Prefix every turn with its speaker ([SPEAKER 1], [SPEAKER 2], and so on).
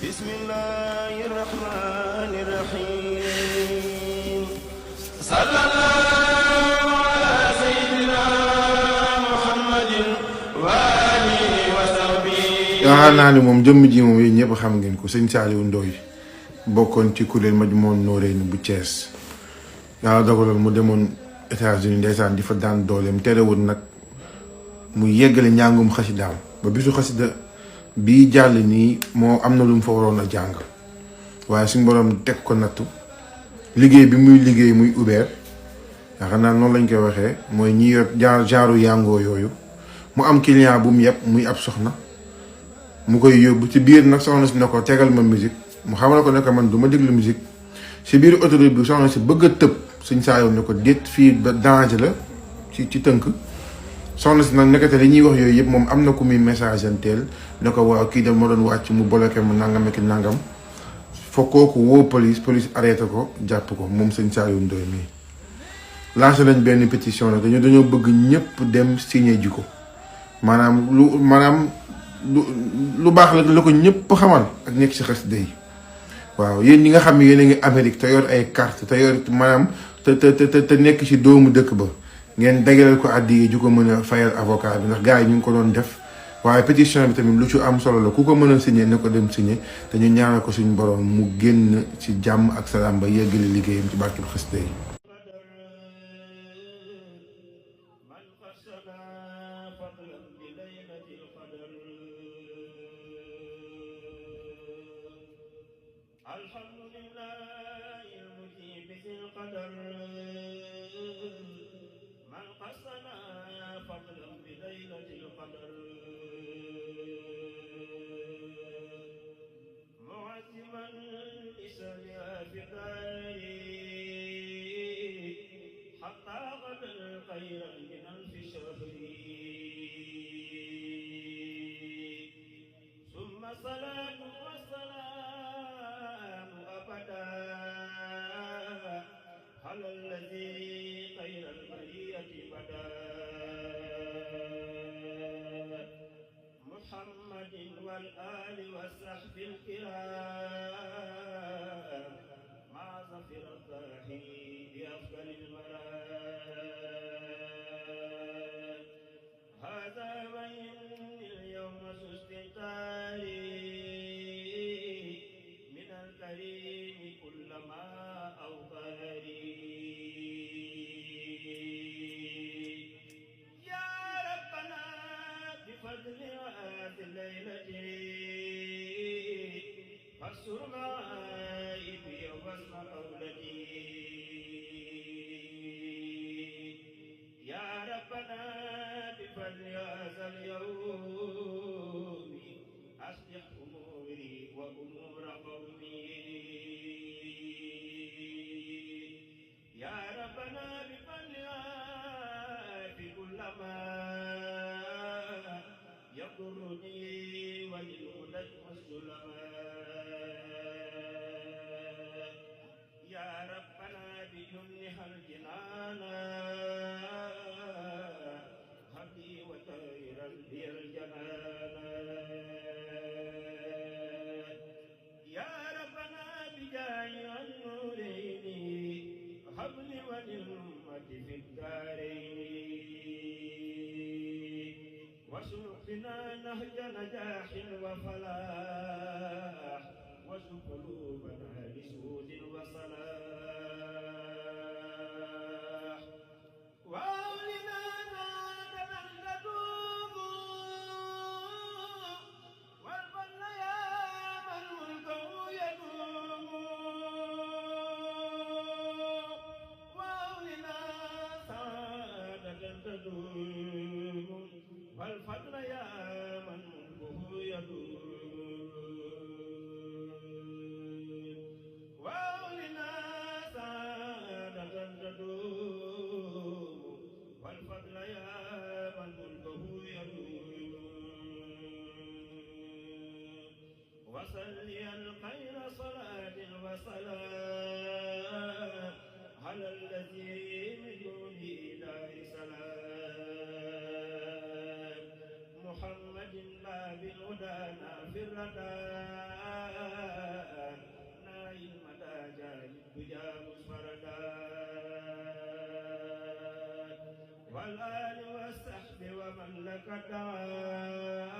[SPEAKER 1] بسم الله الرحمن الرحيم صلى الله على سيدنا محمد وآله وصحبه.
[SPEAKER 2] yaakaar naa ni moom jëmm ji moom yéen ñëpp xam ngeen ko sëñ Saliou Ndoye bokkoon ci kuréel Majmahun Nurayni bu Thiès yàlla dogaloon mu demoon États-Unis ndeysaan di fa daan dooleem terewul nag mu yeggale njàngum xasidaam ba bisu xasida bii jàll nii moo am na lu mu fa waroon a jàng waaye suñu borom teg ko nattu liggéey bi muy liggéey muy Uber yaakaar naa noonu lañ koy waxee mooy ñi yor genre yàngoo yooyu mu am client bu mu yeb muy ab soxna mu koy yóbbu ci biir nag soxna si ne ko tegal ma musique mu xamal ko ne ko man du ma déglu musique si biir autoroute bi soxna si bëgg a tëb suñ saa yoon ne ko déet fii ba danger la ci tënk soxna si nag nekkate li ñuy wax yooyu yëpp moom am na ku muy message anteel ne ko waaw kii dem ma doon wàcc mu bloqué mu nangam ak nangam fa kooku woo police arrêté ko jàpp ko moom sëñ Saliou Ndoye mii lancé nañ benn pétition nag dañoo bëgg ñëpp dem signé ji ko maanaam lu baax la ko ñëpp xamal ak nekk si xasida yi waaw yéen ñi nga xam ne yéen a ngi Amérique te yor ay carte te yor maanaam te nekk ci doomu dëkk ba ngeen dagaleel ko àddi ju ko mën a fayal avocat bi ndax gars yi ñu ngi ko doon def waaye pétition bi tamit lu ci am solo la ku ko mën a signé ne ko dem signé te ñu ñaanal ko suñu borom mu génn ci jàmm ak salaam ba yeggali liggéeyam ci barkeb xasida yi.
[SPEAKER 1] الحمد لله المجيب ذي القدر من قصنا فضلا بليلة القدر معزما لسانها بداري حتى غدا خيرا من ألف شهر ثم صلاة والسلام أبدا على الذي خير البرية بدا محمد والآل والصحب الكرام مع ظفر الطاحين بأفضل المراد هذا وإن اليوم سستطاري من الكريم كلما أوطاري يا ربنا بفضل هذه الليلة فاستر معايبي واسمع قولتي يا ربنا بفضل هذا اليوم أصلح أموري وأمور قومي يا ربنا بفضلها في كل ما يضرني وللهدى والسلماء يا ربنا بجنها الجنان هدي وطيرا بي الجنان يا ربنا بجاه النورين هب لي وللأمة في الدارين واسلكنا نهج نجاح وفلاح واسلك قلوبنا لسود وصلاح وأولنا نادنا ندوب والفضل يا من ملكه يدوم وأولنا سعادة تدوم والفضل يا من ملكه يدوم وأولنا سعادة تدوم والفضل يا من ملكه يدوم وصلي الخير صلاة وسلام على الذي من دونه دار سلام محمد باب الهدى نافر الردى من لك دعا